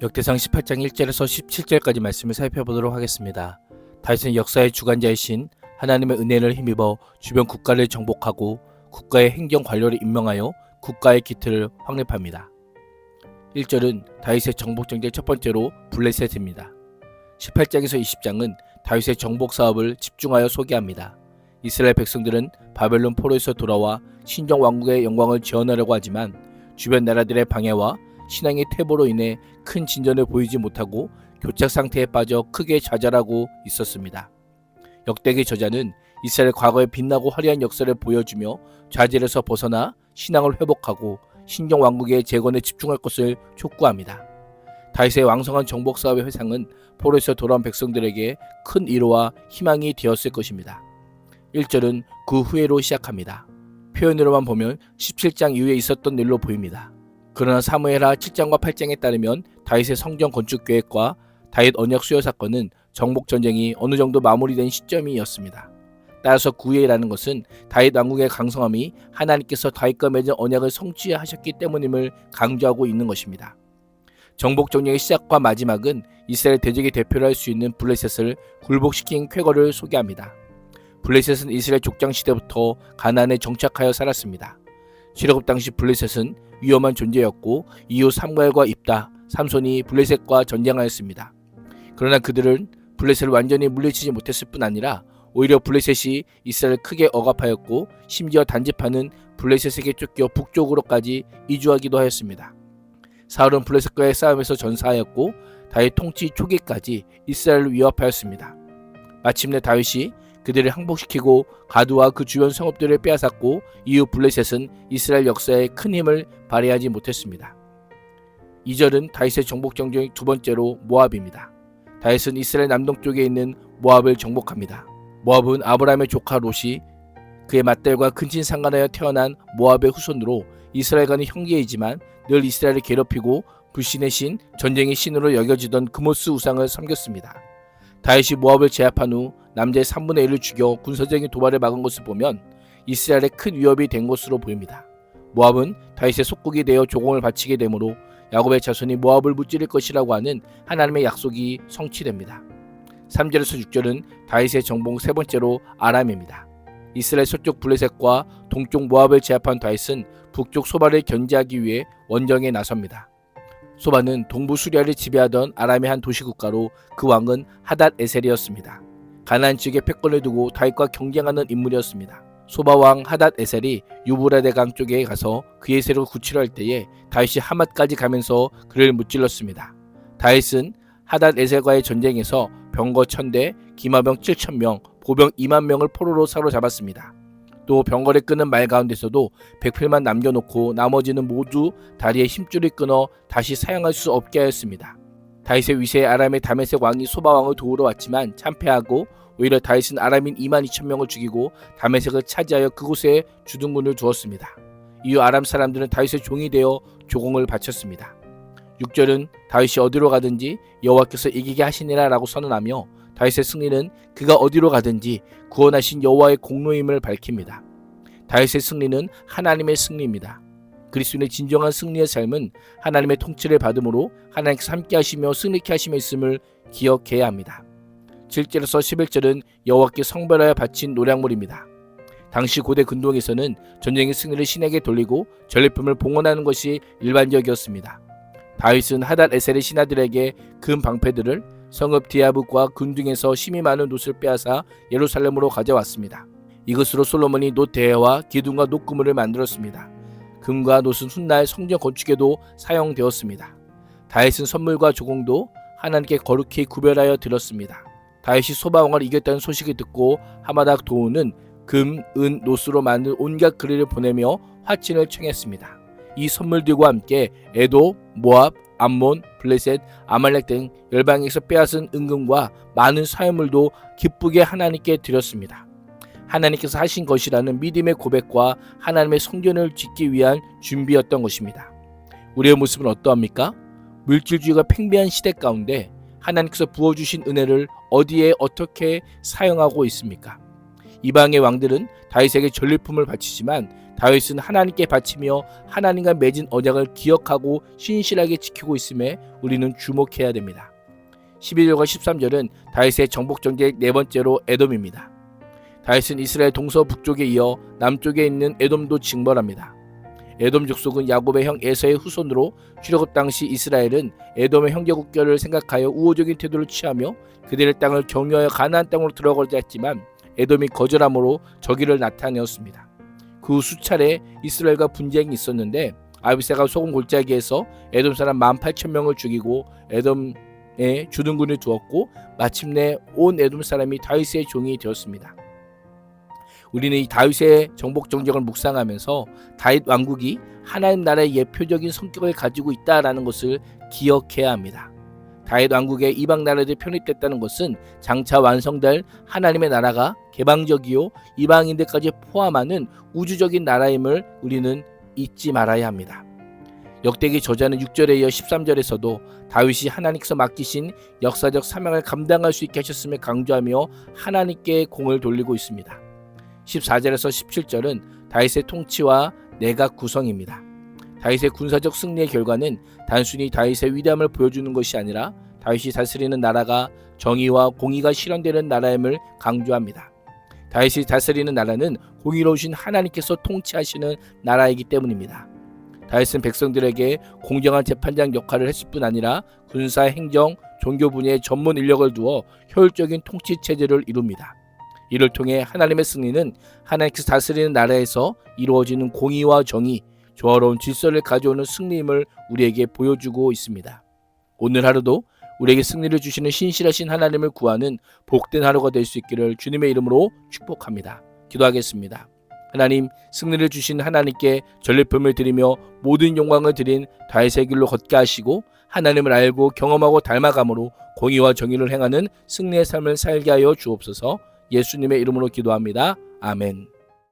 역대상 18장 1절에서 17절까지 말씀을 살펴보도록 하겠습니다. 다윗은 역사의 주관자이신 하나님의 은혜를 힘입어 주변 국가를 정복하고 국가의 행정 관료를 임명하여 국가의 기틀을 확립합니다. 1절은 다윗의 정복 정책 첫 번째로 블레셋입니다. 18장에서 20장은 다윗의 정복 사업을 집중하여 소개합니다. 이스라엘 백성들은 바벨론 포로에서 돌아와 신정 왕국의 영광을 지원하려고 하지만 주변 나라들의 방해와 신앙의 퇴보로 인해 큰 진전을 보이지 못하고 교착 상태에 빠져 크게 좌절하고 있었습니다. 역대기 저자는 이스라엘 과거의 빛나고 화려한 역사를 보여주며 좌절에서 벗어나 신앙을 회복하고 신정 왕국의 재건에 집중할 것을 촉구합니다. 다윗의 왕성한 정복 사업의 회상은 포로에서 돌아온 백성들에게 큰 위로와 희망이 되었을 것입니다. 1절은 그 후회로 시작합니다. 표현으로만 보면 17장 이후에 있었던 일로 보입니다. 그러나 사무엘하 7장과 8장에 따르면 다윗의 성전 건축 계획과 다윗 언약 수여 사건은 정복 전쟁이 어느 정도 마무리된 시점이었습니다. 따라서 구회라는 것은 다윗 왕국의 강성함이 하나님께서 다윗과 맺은 언약을 성취하셨기 때문임을 강조하고 있는 것입니다. 정복 전쟁의 시작과 마지막은 이스라엘 대적의 대표로 할 수 있는 블레셋을 굴복시킨 쾌거를 소개합니다. 블레셋은 이스라엘 족장 시대부터 가나안에 정착하여 살았습니다. 출애굽 당시 블레셋은 위험한 존재였고 이후 삼갈과 입다, 삼손이 블레셋과 전쟁하였습니다. 그러나 그들은 블레셋을 완전히 물리치지 못했을 뿐 아니라 오히려 블레셋이 이스라엘을 크게 억압하였고 심지어 단지파는 블레셋에게 쫓겨 북쪽으로까지 이주하기도 하였습니다. 사울은 블레셋과의 싸움에서 전사하였고 다윗 통치 초기까지 이스라엘을 위협하였습니다. 마침내 다윗이 그들을 항복시키고 가두와 그 주변 성읍들을 빼앗았고 이후 블레셋은 이스라엘 역사에 큰 힘을 발휘하지 못했습니다. 2절은 다윗의 정복 전쟁 두 번째로 모압입니다. 다윗은 이스라엘 남동쪽에 있는 모압을 정복합니다. 모압은 아브라함의 조카 롯이 그의 맏딸과 근친상간하여 태어난 모압의 후손으로 이스라엘과는 형제이지만 늘 이스라엘을 괴롭히고 불신의 신, 전쟁의 신으로 여겨지던 그모스 우상을 섬겼습니다. 다윗이 모압을 제압한 후 남자의 3분의 1을 죽여 군사적인 도발을 막은 것을 보면 이스라엘에 큰 위협이 된 것으로 보입니다. 모압은 다윗의 속국이 되어 조공을 바치게 되므로 야곱의 자손이 모압을 무찌를 것이라고 하는 하나님의 약속이 성취됩니다. 3절에서 6절은 다윗의 정복 세 번째로 아람입니다. 이스라엘 서쪽 블레셋과 동쪽 모압을 제압한 다윗은 북쪽 소바를 견제하기 위해 원정에 나섭니다. 소바는 동부 수리아를 지배하던 아람의 한 도시국가로 그 왕은 하닷 에셀이었습니다. 가나안 지역에 패권을 두고 다윗과 경쟁하는 인물이었습니다. 소바 왕 하닷 에셀이 유브라데 강 쪽에 가서 그의 세력을 구치려 할 때에 다윗이 하맛까지 가면서 그를 무찔렀습니다. 다윗은 하닷 에셀과의 전쟁에서 병거 1000대, 기마병 7000명, 보병 2만 명을 포로로 사로잡았습니다. 또 병거를 끄는 말 가운데서도 100필만 남겨놓고 나머지는 모두 다리에 힘줄을 끊어 다시 사용할 수 없게 하였습니다. 다윗의 위세에 아람의 다메섹 왕이 소바 왕을 도우러 왔지만 참패하고 오히려 다윗은 아람인 2만 2천 명을 죽이고 다메섹을 차지하여 그곳에 주둔군을 두었습니다. 이후 아람 사람들은 다윗의 종이 되어 조공을 바쳤습니다. 6절은 다윗이 어디로 가든지 여호와께서 이기게 하시니라 라고 선언하며 다윗의 승리는 그가 어디로 가든지 구원하신 여호와의 공로임을 밝힙니다. 다윗의 승리는 하나님의 승리입니다. 그리스도인의 진정한 승리의 삶은 하나님의 통치를 받음으로 하나님께서 함께 하시며 승리케 하심에 있음을 기억해야 합니다. 7절에서 11절은 여호와께 성별하여 바친 노량물입니다. 당시 고대 근동에서는 전쟁의 승리를 신에게 돌리고 전리품을 봉헌하는 것이 일반적이었습니다. 다윗은 하닷 에셀의 신하들에게 금 방패들을 성읍 디아브과 군중에서 심이 많은 놋을 빼앗아 예루살렘으로 가져왔습니다. 이것으로 솔로몬이 놋 대회와 기둥과 놋 그물을 만들었습니다. 금과 놋은 훗날 성전 건축에도 사용되었습니다. 다윗은 선물과 조공도 하나님께 거룩히 구별하여 드렸습니다. 다윗이 소바 왕을 이겼다는 소식을 듣고 하마닥 도우는 금, 은, 놋으로 만든 온갖 그릇을 보내며 화친을 청했습니다. 이 선물들과 함께 에돔, 모압, 암몬, 블레셋, 아말렉 등 열방에서 빼앗은 은금과 많은 사유물도 기쁘게 하나님께 드렸습니다. 하나님께서 하신 것이라는 믿음의 고백과 하나님의 성전을 짓기 위한 준비였던 것입니다. 우리의 모습은 어떠합니까? 물질주의가 팽배한 시대 가운데 하나님께서 부어주신 은혜를 어디에 어떻게 사용하고 있습니까? 이방의 왕들은 다윗에게 전리품을 바치지만 다윗은 하나님께 바치며 하나님과 맺은 언약을 기억하고 신실하게 지키고 있음에 우리는 주목해야 됩니다. 11절과 13절은 다윗의 정복 정책 네 번째로 에돔입니다. 다윗은 이스라엘 동서북쪽에 이어 남쪽에 있는 에돔도 징벌합니다. 에돔 족속은 야곱의 형 에서의 후손으로 출애굽 당시 이스라엘은 에돔의 형제 국결을 생각하여 우호적인 태도를 취하며 그들의 땅을 경유하여 가나안 땅으로 들어가고자 했지만 에돔이 거절함으로 적의를 나타내었습니다. 그 후 수차례 이스라엘과 분쟁이 있었는데 아비새가 소금 골짜기에서 에돔 사람 18,000명을 죽이고 에돔에 주둔군을 두었고 마침내 온 에돔 사람이 다윗의 종이 되었습니다. 우리는 이 다윗의 정복 정책을 묵상하면서 다윗 왕국이 하나님 나라의 예표적인 성격을 가지고 있다라는 것을 기억해야 합니다. 다윗 왕국의 이방 나라들이 편입됐다는 것은 장차 완성될 하나님의 나라가 개방적이요 이방인들까지 포함하는 우주적인 나라임을 우리는 잊지 말아야 합니다. 역대기 저자는 6절에 이어 13절에서도 다윗이 하나님께서 맡기신 역사적 사명을 감당할 수 있게 하셨음을 강조하며 하나님께 공을 돌리고 있습니다. 14절에서 17절은 다윗의 통치와 내각 구성입니다. 다윗의 군사적 승리의 결과는 단순히 다윗의 위대함을 보여주는 것이 아니라 다윗이 다스리는 나라가 정의와 공의가 실현되는 나라임을 강조합니다. 다윗이 다스리는 나라는 공의로우신 하나님께서 통치하시는 나라이기 때문입니다. 다윗은 백성들에게 공정한 재판장 역할을 했을 뿐 아니라 군사, 행정, 종교 분야에 전문 인력을 두어 효율적인 통치 체제를 이룹니다. 이를 통해 하나님의 승리는 하나님께서 다스리는 나라에서 이루어지는 공의와 정의, 조화로운 질서를 가져오는 승리임을 우리에게 보여주고 있습니다. 오늘 하루도 우리에게 승리를 주시는 신실하신 하나님을 구하는 복된 하루가 될 수 있기를 주님의 이름으로 축복합니다. 기도하겠습니다. 하나님, 승리를 주신 하나님께 전리품을 드리며 모든 영광을 드린 다윗의 길로 걷게 하시고 하나님을 알고 경험하고 닮아감으로 공의와 정의를 행하는 승리의 삶을 살게 하여 주옵소서. 예수님의 이름으로 기도합니다. 아멘.